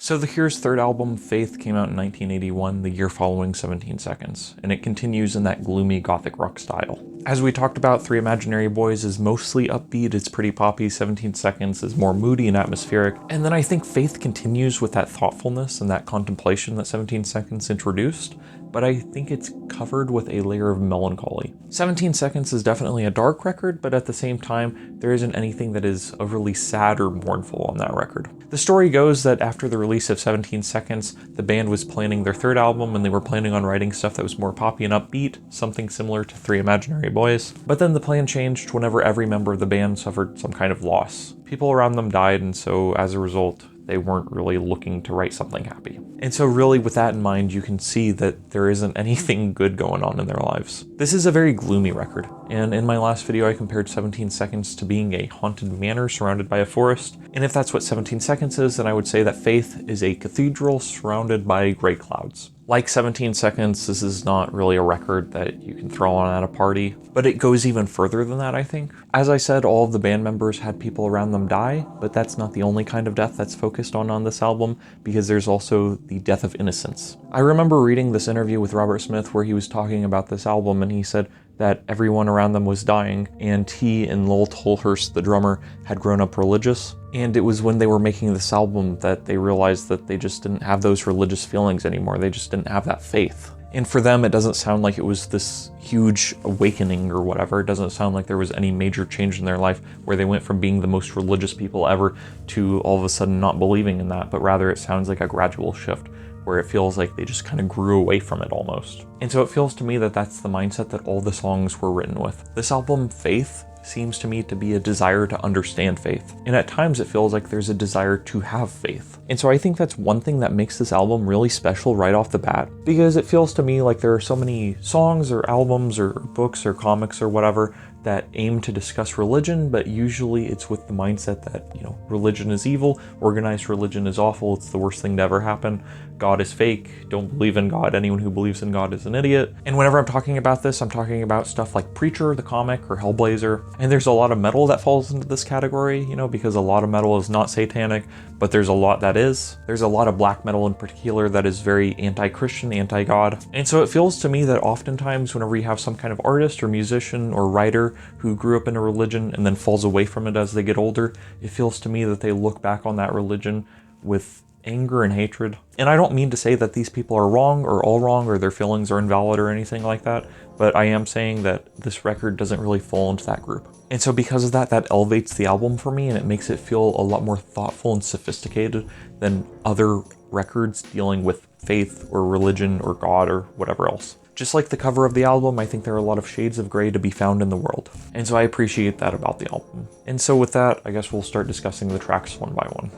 So The Cure's third album, Faith, came out in 1981, the year following 17 Seconds, and it continues in that gloomy gothic rock style. As we talked about, Three Imaginary Boys is mostly upbeat, it's pretty poppy, 17 Seconds is more moody and atmospheric, and then I think Faith continues with that thoughtfulness and that contemplation that 17 Seconds introduced, but I think it's covered with a layer of melancholy. 17 Seconds is definitely a dark record, but at the same time, there isn't anything that is overly sad or mournful on that record. The story goes that after the release of 17 Seconds, the band was planning their third album and they were planning on writing stuff that was more poppy and upbeat, something similar to Three Imaginary Boys. But then the plan changed whenever every member of the band suffered some kind of loss. People around them died, and so as a result, they weren't really looking to write something happy. And so really with that in mind, you can see that there isn't anything good going on in their lives. This is a very gloomy record, and in my last video I compared 17 Seconds to being a haunted manor surrounded by a forest, and if that's what 17 Seconds is, then I would say that Faith is a cathedral surrounded by gray clouds. Like 17 Seconds, this is not really a record that you can throw on at a party, but it goes even further than that, I think. As I said, all of the band members had people around them die, but that's not the only kind of death that's focused on this album, because there's also the death of innocence. I remember reading this interview with Robert Smith where he was talking about this album, and he said that everyone around them was dying, and he and Lowell Tolhurst, the drummer, had grown up religious. And it was when they were making this album that they realized that they just didn't have those religious feelings anymore. They just didn't have that faith. And for them, it doesn't sound like it was this huge awakening or whatever. It doesn't sound like there was any major change in their life where they went from being the most religious people ever to all of a sudden not believing in that, but rather it sounds like a gradual shift where it feels like they just kind of grew away from it almost. And so it feels to me that that's the mindset that all the songs were written with. This album, Faith, seems to me to be a desire to understand faith. And at times it feels like there's a desire to have faith. And so I think that's one thing that makes this album really special right off the bat, because it feels to me like there are so many songs or albums or books or comics or whatever that aim to discuss religion, but usually it's with the mindset that, you know, religion is evil, organized religion is awful, it's the worst thing to ever happen, God is fake, don't believe in God, anyone who believes in God is an idiot. And whenever I'm talking about this, I'm talking about stuff like Preacher, the comic, or Hellblazer. And there's a lot of metal that falls into this category, you know, because a lot of metal is not satanic, but there's a lot that is. There's a lot of black metal in particular that is very anti-Christian, anti-God. And so it feels to me that oftentimes whenever you have some kind of artist or musician or writer who grew up in a religion and then falls away from it as they get older, it feels to me that they look back on that religion with anger and hatred. And I don't mean to say that these people are wrong or all wrong or their feelings are invalid or anything like that, but I am saying that this record doesn't really fall into that group. And so because of that, that elevates the album for me, and it makes it feel a lot more thoughtful and sophisticated than other records dealing with faith or religion or God or whatever else. Just like the cover of the album, I think there are a lot of shades of gray to be found in the world. And so I appreciate that about the album. And so with that, I guess we'll start discussing the tracks one by one.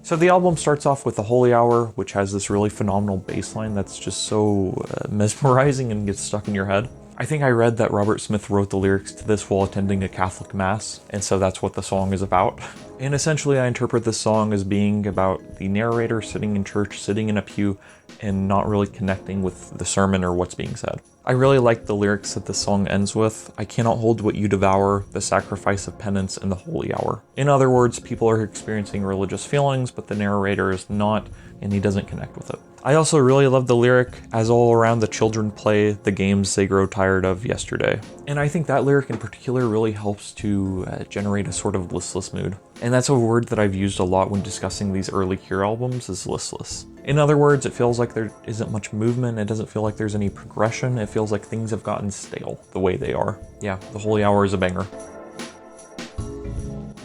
So the album starts off with The Holy Hour, which has this really phenomenal bass line that's just so mesmerizing and gets stuck in your head. I think I read that Robert Smith wrote the lyrics to this while attending a Catholic mass, and so that's what the song is about. And essentially I interpret this song as being about the narrator sitting in church, sitting in a pew, and not really connecting with the sermon or what's being said. I really like the lyrics that this song ends with. I cannot hold what you devour, the sacrifice of penance and the holy hour. In other words, people are experiencing religious feelings, but the narrator is not, and he doesn't connect with it. I also really love the lyric, as all around the children play the games they grow tired of yesterday. And I think that lyric in particular really helps to generate a sort of listless mood. And that's a word that I've used a lot when discussing these early Cure albums, is listless. In other words, it feels like there isn't much movement, it doesn't feel like there's any progression, it feels like things have gotten stale the way they are. Yeah, The Holy Hour is a banger.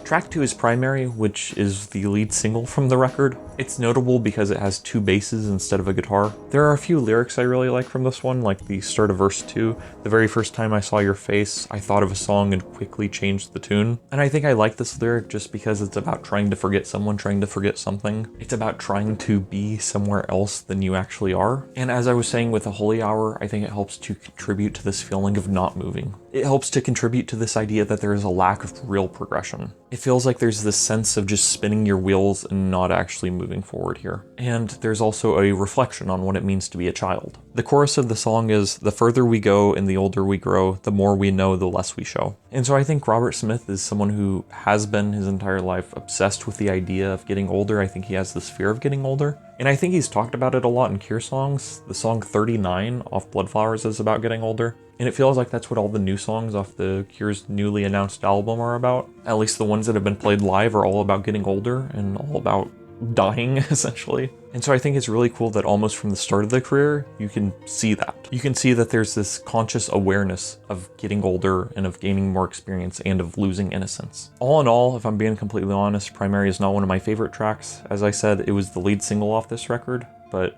Track 2 is Primary, which is the lead single from the record. It's notable because it has two basses instead of a guitar. There are a few lyrics I really like from this one, like the start of verse 2. The very first time I saw your face, I thought of a song and quickly changed the tune. And I think I like this lyric just because it's about trying to forget someone, trying to forget something. It's about trying to be somewhere else than you actually are. And as I was saying with The Holy Hour, I think it helps to contribute to this feeling of not moving. It helps to contribute to this idea that there is a lack of real progression. It feels like there's this sense of just spinning your wheels and not actually moving forward here. And there's also a reflection on what it means to be a child. The chorus of the song is, "The further we go and the older we grow, the more we know, the less we show." And so I think Robert Smith is someone who has been his entire life obsessed with the idea of getting older. I think he has this fear of getting older. And I think he's talked about it a lot in Cure songs. The song 39 off Bloodflowers is about getting older. And it feels like that's what all the new songs off the Cure's newly announced album are about. At least the ones that have been played live are all about getting older and all about dying, essentially. And so I think it's really cool that almost from the start of the career, you can see that. You can see that there's this conscious awareness of getting older and of gaining more experience and of losing innocence. All in all, if I'm being completely honest, Primary is not one of my favorite tracks. As I said, it was the lead single off this record, but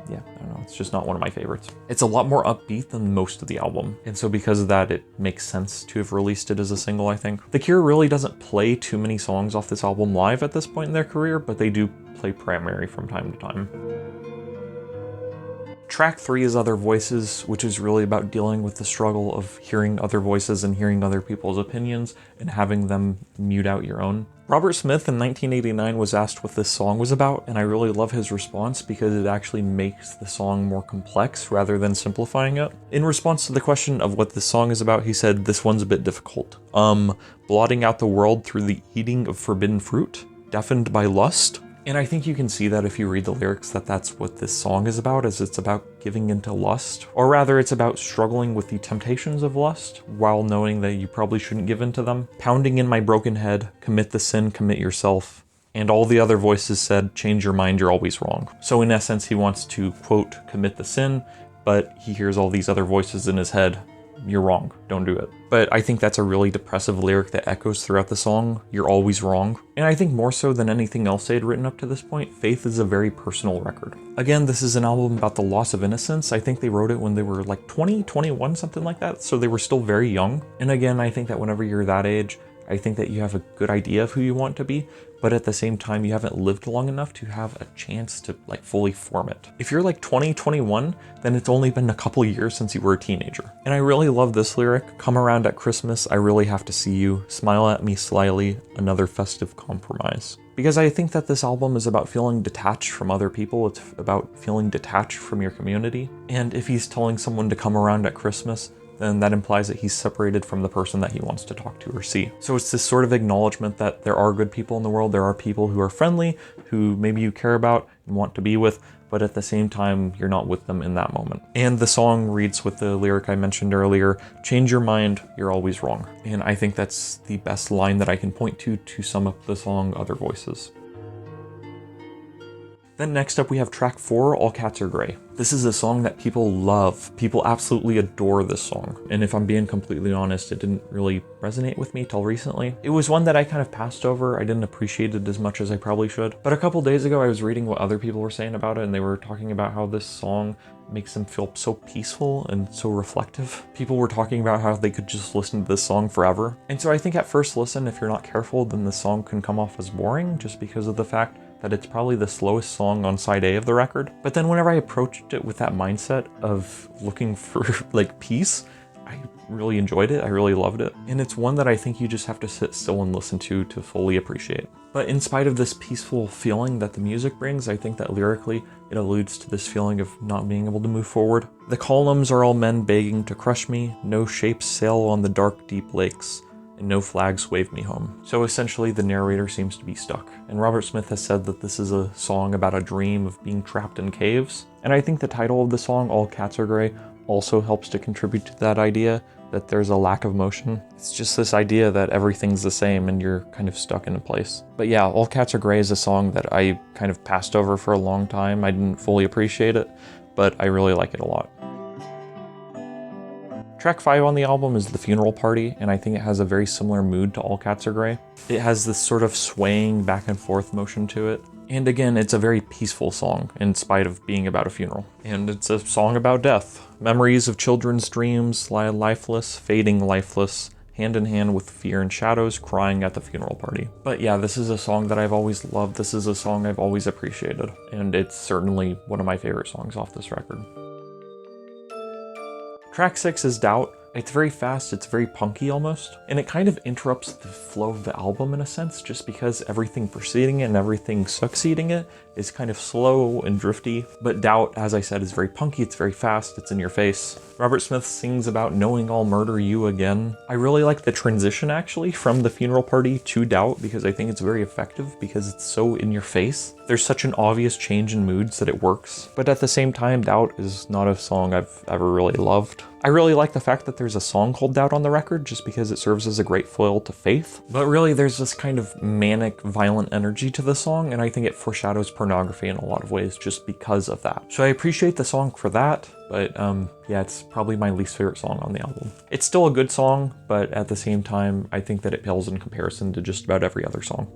yeah, I don't know, it's just not one of my favorites. It's a lot more upbeat than most of the album, and so because of that, it makes sense to have released it as a single, I think. The Cure really doesn't play too many songs off this album live at this point in their career, but they do play Primary from time to time. Track 3 is Other Voices, which is really about dealing with the struggle of hearing other voices and hearing other people's opinions and having them mute out your own. Robert Smith in 1989 was asked what this song was about, and I really love his response because it actually makes the song more complex rather than simplifying it. In response to the question of what this song is about, he said, "This one's a bit difficult. Blotting out the world through the eating of forbidden fruit? Deafened by lust?" And I think you can see that if you read the lyrics that that's what this song is about, is it's about giving into lust. Or rather, it's about struggling with the temptations of lust while knowing that you probably shouldn't give into them. Pounding in my broken head, commit the sin, commit yourself. And all the other voices said, change your mind, you're always wrong. So in essence, he wants to, quote, commit the sin, but he hears all these other voices in his head. You're wrong, don't do it. But I think that's a really depressive lyric that echoes throughout the song, you're always wrong. And I think more so than anything else they had written up to this point, Faith is a very personal record. Again, this is an album about the loss of innocence. I think they wrote it when they were like 20, 21, something like that, so they were still very young. And again, I think that whenever you're that age, I think that you have a good idea of who you want to be, but at the same time, you haven't lived long enough to have a chance to like fully form it. If you're like 20, 21, then it's only been a couple years since you were a teenager. And I really love this lyric, come around at Christmas, I really have to see you, smile at me slyly, another festive compromise. Because I think that this album is about feeling detached from other people, it's about feeling detached from your community. And if he's telling someone to come around at Christmas, then that implies that he's separated from the person that he wants to talk to or see. So it's this sort of acknowledgement that there are good people in the world, there are people who are friendly, who maybe you care about and want to be with, but at the same time, you're not with them in that moment. And the song reads with the lyric I mentioned earlier, change your mind, you're always wrong. And I think that's the best line that I can point to sum up the song Other Voices. Then next up we have track 4, All Cats Are Grey. This is a song that people love. People absolutely adore this song. And if I'm being completely honest, it didn't really resonate with me till recently. It was one that I kind of passed over. I didn't appreciate it as much as I probably should. But a couple days ago I was reading what other people were saying about it, and they were talking about how this song makes them feel so peaceful and so reflective. People were talking about how they could just listen to this song forever. And so I think at first listen, if you're not careful, then the song can come off as boring just because of the fact that it's probably the slowest song on side A of the record. But then whenever I approached it with that mindset of looking for like peace, I really enjoyed it, I really loved it. And it's one that I think you just have to sit still and listen to fully appreciate. But in spite of this peaceful feeling that the music brings, I think that lyrically it alludes to this feeling of not being able to move forward. The columns are all men begging to crush me, no shapes sail on the dark deep lakes, and no flags wave me home. So essentially the narrator seems to be stuck. And Robert Smith has said that this is a song about a dream of being trapped in caves. And I think the title of the song, All Cats Are Grey, also helps to contribute to that idea that there's a lack of motion. It's just this idea that everything's the same and you're kind of stuck in a place. But yeah, All Cats Are Grey is a song that I kind of passed over for a long time. I didn't fully appreciate it, but I really like it a lot. Track 5 on the album is The Funeral Party, and I think it has a very similar mood to All Cats Are Grey. It has this sort of swaying back and forth motion to it. And again, it's a very peaceful song, in spite of being about a funeral. And it's a song about death. Memories of children's dreams lie lifeless, fading lifeless, hand in hand with fear and shadows, crying at the funeral party. But yeah, this is a song that I've always loved. This is a song I've always appreciated. And it's certainly one of my favorite songs off this record. Track 6 is Doubt, It's very fast, it's very punky almost, and it kind of interrupts the flow of the album in a sense, just because everything preceding it and everything succeeding it is kind of slow and drifty. But Doubt, as I said, is very punky, it's very fast, it's in your face. Robert Smith sings about knowing I'll murder you again. I really like the transition actually from the funeral party to Doubt, because I think it's very effective because it's so in your face. There's such an obvious change in moods that it works. But at the same time, Doubt is not a song I've ever really loved. I really like the fact that there's a song called Doubt on the record, just because it serves as a great foil to Faith. But really there's this kind of manic, violent energy to the song, and I think it foreshadows pornography in a lot of ways just because of that. So I appreciate the song for that, but yeah, it's probably my least favorite song on the album. It's still a good song, but at the same time, I think that it pales in comparison to just about every other song.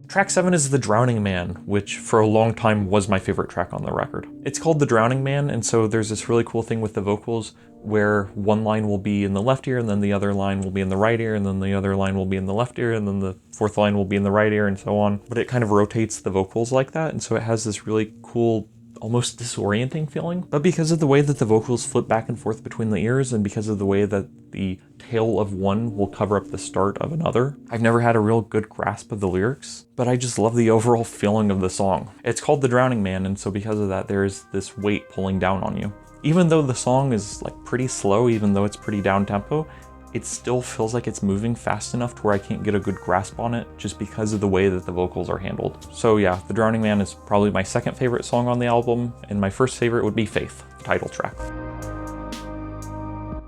Track 7 is The Drowning Man, which for a long time was my favorite track on the record. It's called The Drowning Man, and so there's this really cool thing with the vocals where one line will be in the left ear, and then the other line will be in the right ear, and then the other line will be in the left ear, and then the fourth line will be in the right ear, and so on. But it kind of rotates the vocals like that, and so it has this really cool, almost disorienting feeling. But because of the way that the vocals flip back and forth between the ears, and because of the way that the tail of one will cover up the start of another, I've never had a real good grasp of the lyrics, but I just love the overall feeling of the song. It's called The Drowning Man, and so because of that, there's this weight pulling down on you. Even though the song is like pretty slow, even though it's pretty down tempo, it still feels like it's moving fast enough to where I can't get a good grasp on it just because of the way that the vocals are handled. So yeah, The Drowning Man is probably my second favorite song on the album, and my first favorite would be Faith, the title track.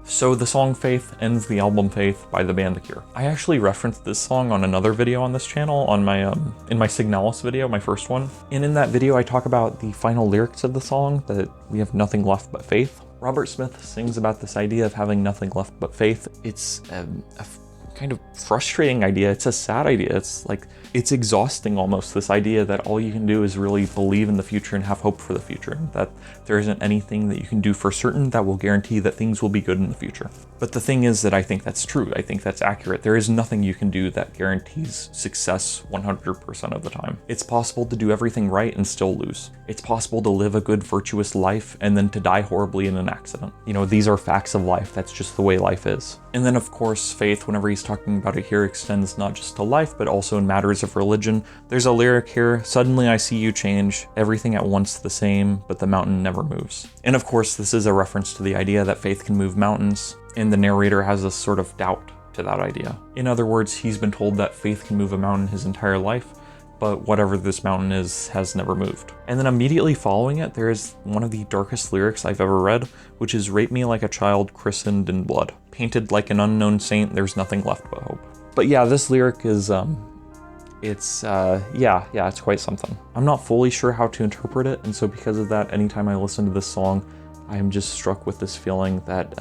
So the song Faith ends the album Faith by the band The Cure. I actually referenced this song on another video on this channel, on my in my Signalis video, my first one. And in that video I talk about the final lyrics of the song, that we have nothing left but faith. Robert Smith sings about this idea of having nothing left but faith. It's a kind of frustrating idea. It's a sad idea. It's like, it's exhausting almost, this idea that all you can do is really believe in the future and have hope for the future, that there isn't anything that you can do for certain that will guarantee that things will be good in the future. But the thing is that I think that's true. I think that's accurate. There is nothing you can do that guarantees success 100% of the time. It's possible to do everything right and still lose. It's possible to live a good, virtuous life and then to die horribly in an accident. You know, these are facts of life. That's just the way life is. And then of course, faith, whenever he's talking about it here, extends not just to life, but also in matters of religion. There's a lyric here: suddenly I see you change, everything at once the same, but the mountain never moves. And of course, this is a reference to the idea that faith can move mountains, and the narrator has this sort of doubt to that idea. In other words, he's been told that faith can move a mountain his entire life, but whatever this mountain is has never moved. And then immediately following it, there is one of the darkest lyrics I've ever read, which is "Rape me like a child christened in blood. Painted like an unknown saint, there's nothing left but hope." But yeah, this lyric is, it's quite something. I'm not fully sure how to interpret it, and so because of that, anytime I listen to this song, I am just struck with this feeling that,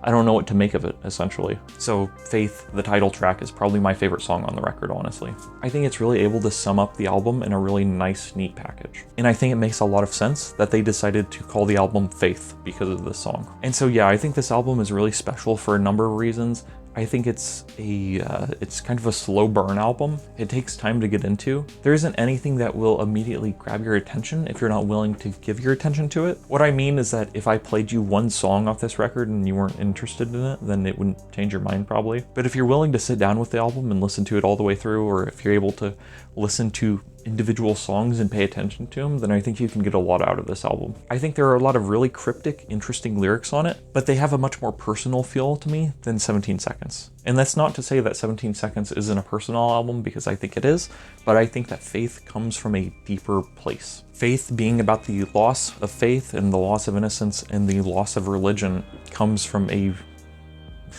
I don't know what to make of it, essentially. So Faith, the title track, is probably my favorite song on the record, honestly. I think it's really able to sum up the album in a really nice, neat package. And I think it makes a lot of sense that they decided to call the album Faith because of this song. And so yeah, I think this album is really special for a number of reasons. I think it's kind of a slow burn album. It takes time to get into. There isn't anything that will immediately grab your attention if you're not willing to give your attention to it. What I mean is that if I played you one song off this record and you weren't interested in it, then it wouldn't change your mind probably. But if you're willing to sit down with the album and listen to it all the way through, or if you're able to listen to individual songs and pay attention to them, then I think you can get a lot out of this album. I think there are a lot of really cryptic, interesting lyrics on it, but they have a much more personal feel to me than 17 Seconds. And that's not to say that 17 Seconds isn't a personal album, because I think it is, but I think that Faith comes from a deeper place. Faith being about the loss of faith and the loss of innocence and the loss of religion comes from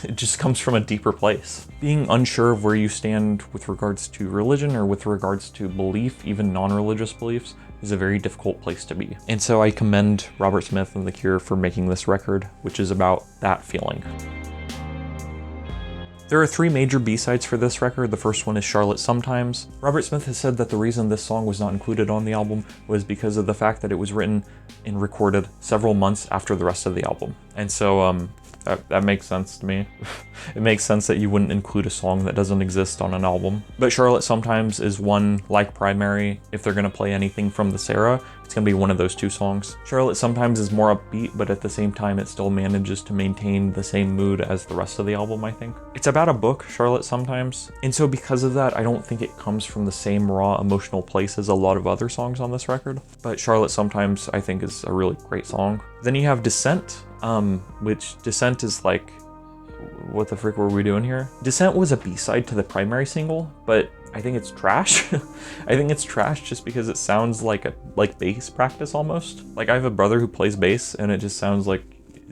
it just comes from a deeper place. Being unsure of where you stand with regards to religion or with regards to belief, even non-religious beliefs, is a very difficult place to be. And so I commend Robert Smith and The Cure for making this record, which is about that feeling. There are 3 major B-sides for this record. The first one is Charlotte Sometimes. Robert Smith has said that the reason this song was not included on the album was because of the fact that it was written and recorded several months after the rest of the album. And so that makes sense to me. It makes sense that you wouldn't include a song that doesn't exist on an album. But Charlotte Sometimes is one, like Primary, if they're gonna play anything from the Sarah, It's gonna be one of those two songs. Charlotte Sometimes is more upbeat, but at the same time it still manages to maintain the same mood as the rest of the album, I think. It's about a book, Charlotte Sometimes, and so because of that, I don't think it comes from the same raw emotional place as a lot of other songs on this record. But Charlotte Sometimes, I think, is a really great song. Then you have Descent, which Descent is like, what the frick were we doing here? Descent was a B-side to the primary single, but I think it's trash. I think it's trash just because it sounds like bass practice almost. Like, I have a brother who plays bass, and it just sounds like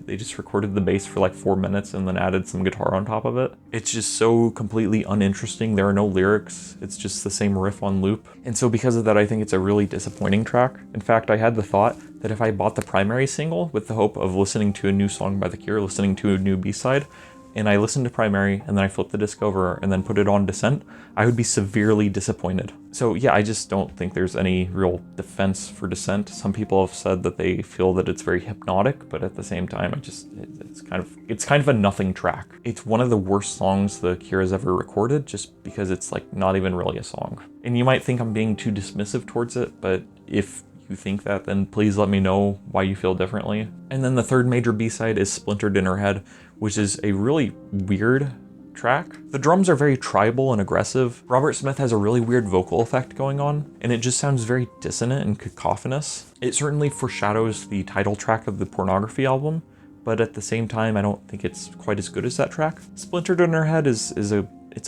they just recorded the bass for like 4 minutes and then added some guitar on top of it. It's just so completely uninteresting. There are no lyrics. It's just the same riff on loop. And so because of that, I think it's a really disappointing track. In fact, I had the thought that if I bought the primary single with the hope of listening to a new song by The Cure, listening to a new B-side, and I listened to primary and then I flipped the disc over and then put it on Descent, I would be severely disappointed. So yeah, I just don't think there's any real defense for Descent. Some people have said that they feel that it's very hypnotic, but at the same time, it's kind of a nothing track. It's one of the worst songs The Cure has ever recorded, just because it's like not even really a song. And you might think I'm being too dismissive towards it, but if you think that, then please let me know why you feel differently. And then the third major B-side is Splintered in Her Head, which is a really weird track. The drums are very tribal and aggressive. Robert Smith has a really weird vocal effect going on, and it just sounds very dissonant and cacophonous. It certainly foreshadows the title track of the Pornography album, but at the same time, I don't think it's quite as good as that track. Splintered in Her Head it's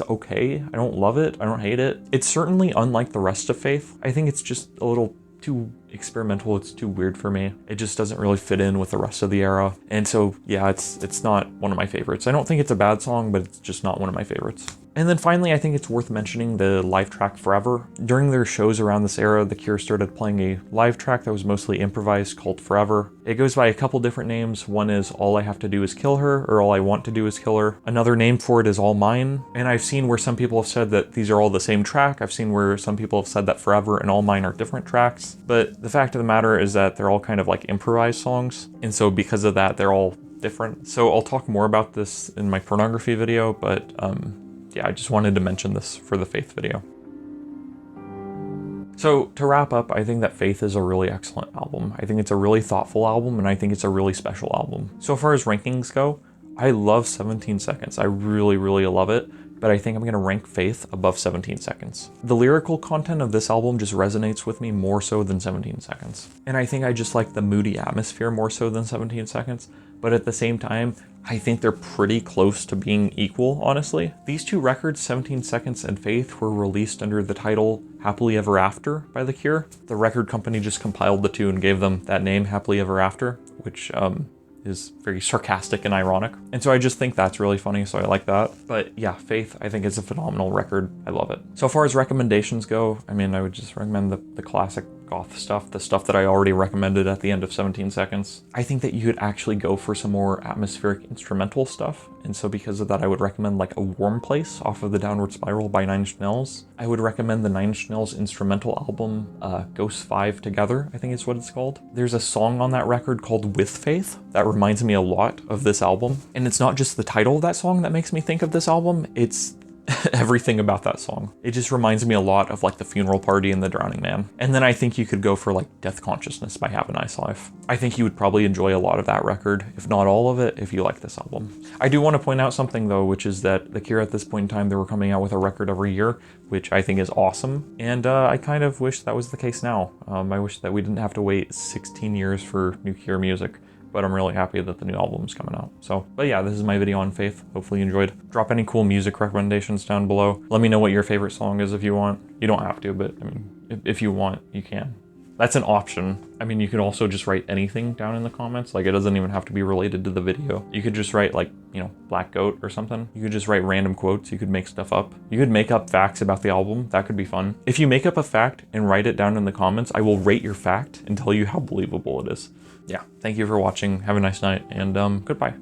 okay. I don't love it. I don't hate it. It's certainly unlike the rest of Faith. I think it's just a little too experimental. It's too weird for me. It just doesn't really fit in with the rest of the era. And so yeah, it's not one of my favorites. I don't think it's a bad song, but it's just not one of my favorites. And then finally, I think it's worth mentioning the live track Forever. During their shows around this era, The Cure started playing a live track that was mostly improvised called Forever. It goes by a couple different names. One is All I Have to Do Is Kill Her, or All I Want to Do Is Kill Her. Another name for it is All Mine. And I've seen where some people have said that these are all the same track. I've seen where some people have said that Forever and All Mine are different tracks. But the fact of the matter is that they're all kind of like improvised songs. And so because of that, they're all different. So I'll talk more about this in my Pornography video, but yeah, I just wanted to mention this for the Faith video. So to wrap up, I think that Faith is a really excellent album. I think it's a really thoughtful album, and I think it's a really special album. So far as rankings go, I love 17 Seconds. I really, really love it, but I think I'm gonna rank Faith above 17 Seconds. The lyrical content of this album just resonates with me more so than 17 Seconds. And I think I just like the moody atmosphere more so than 17 Seconds, but at the same time, I think they're pretty close to being equal, honestly. These two records, 17 Seconds and Faith, were released under the title Happily Ever After by The Cure. The record company just compiled the two and gave them that name, Happily Ever After, which is very sarcastic and ironic. And so I just think that's really funny, so I like that. But yeah, Faith, I think, is a phenomenal record. I love it. So far as recommendations go, I mean, I would just recommend the classic goth stuff, the stuff that I already recommended at the end of 17 Seconds. I think that you could actually go for some more atmospheric instrumental stuff. And so because of that, I would recommend like A Warm Place off of the Downward Spiral by Nine Inch Nails. I would recommend the Nine Inch Nails instrumental album, Ghosts 5 Together, I think is what it's called. There's a song on that record called With Faith that reminds me a lot of this album. And it's not just the title of that song that makes me think of this album, it's everything about that song. It just reminds me a lot of like The Funeral Party and The Drowning Man. And then I think you could go for like Death Consciousness by Have a Nice Life. I think you would probably enjoy a lot of that record, if not all of it, if you like this album. I do want to point out something though, which is that The Cure at this point in time, they were coming out with a record every year, which I think is awesome. And I kind of wish that was the case now. I wish that we didn't have to wait 16 years for new Cure music. But I'm really happy that the new album's coming out. So, but yeah, this is my video on Faith. Hopefully you enjoyed. Drop any cool music recommendations down below. Let me know what your favorite song is if you want. You don't have to, but I mean, if you want, you can. That's an option. I mean, you could also just write anything down in the comments. Like, it doesn't even have to be related to the video. You could just write like, you know, Black Goat or something. You could just write random quotes. You could make stuff up. You could make up facts about the album. That could be fun. If you make up a fact and write it down in the comments, I will rate your fact and tell you how believable it is. Yeah, thank you for watching. Have a nice night, and goodbye.